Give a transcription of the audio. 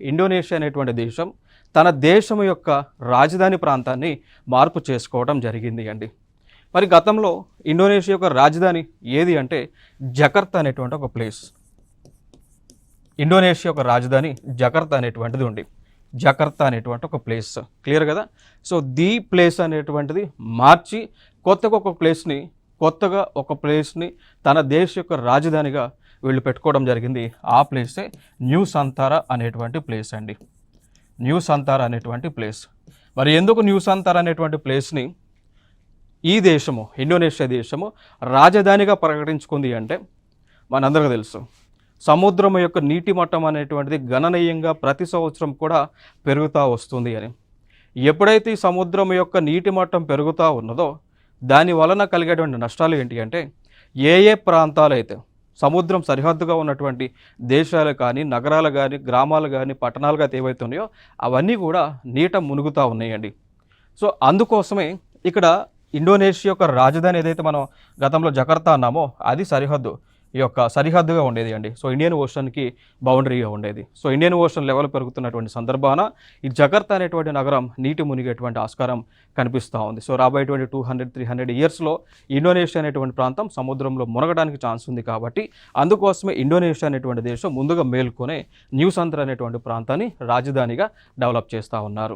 Indonesia అనేటువంటి దేశం తన దేశం యొక్క రాజధాని ప్రాంతాన్ని మార్పు చేసుకోవడం జరిగింది అండి. మరి గతంలో ఇండోనేషియా యొక్క రాజధాని ఏది అంటే జకర్తా అనేటువంటి ఒక ప్లేస్. ఇండోనేషియా యొక్క రాజధాని జకర్తా అనేటువంటిది ఉంది. జకర్తా అనేటువంటి ఒక ప్లేస్, క్లియర్ కదా. సో ది ప్లేస్ అనేటువంటిది మార్చి కొత్తగా ఒక ప్లేస్ని తన దేశ యొక్క రాజధానిగా వీళ్ళు పెట్టుకోవడం జరిగింది. ఆ ప్లేసే న్యూ సంతారా అనేటువంటి ప్లేస్ అండి. న్యూ సంతారా అనేటువంటి ప్లేస్. మరి ఎందుకు న్యూ సంతారా అనేటువంటి ప్లేస్ని ఈ దేశము ఇండోనేషియా దేశము రాజధానిగా ప్రకటించుకుంది అంటే మనందరికీ తెలుసు, సముద్రం యొక్క నీటి మట్టం అనేటువంటిది గణనీయంగా ప్రతి సంవత్సరం కూడా పెరుగుతూ వస్తుంది అని. ఎప్పుడైతే ఈ సముద్రం యొక్క నీటి మట్టం పెరుగుతూ ఉన్నదో దాని వలన కలిగేటువంటి నష్టాలు ఏంటి అంటే ఏ ప్రాంతాలు అయితే సముద్రం సరిహద్దుగా ఉన్నటువంటి దేశాలు కానీ, నగరాలు కానీ, గ్రామాలు కానీ, పట్టణాలు కానీ ఏవైతే ఉన్నాయో అవన్నీ కూడా నీట మునుగుతూ ఉన్నాయండి. సో అందుకోసమే ఇక్కడ ఇండోనేషియా యొక్క రాజధాని ఏదైతే మనం గతంలో జకర్తా అన్నామో అది సరిహద్దుగా ఉండేది అండి. సో ఇండియన్ ఓషన్కి బౌండరీగా ఉండేది. సో ఇండియన్ ఓషన్ లెవెల్ పెరుగుతున్నటువంటి సందర్భాన ఈ జకర్తా అనేటువంటి నగరం నీటి మునిగేటువంటి ఆస్కారం కనిపిస్తూ ఉంది. సో రాబోయేటువంటి 200-300 ఇయర్స్లో ఇండోనేషియా అనేటువంటి ప్రాంతం సముద్రంలో మునగడానికి ఛాన్స్ ఉంది. కాబట్టి అందుకోసమే ఇండోనేషియా అనేటువంటి దేశం ముందుగా మేల్కొనే న్యూ సంతారా అనేటువంటి ప్రాంతాన్ని రాజధానిగా డెవలప్ చేస్తూ ఉన్నారు.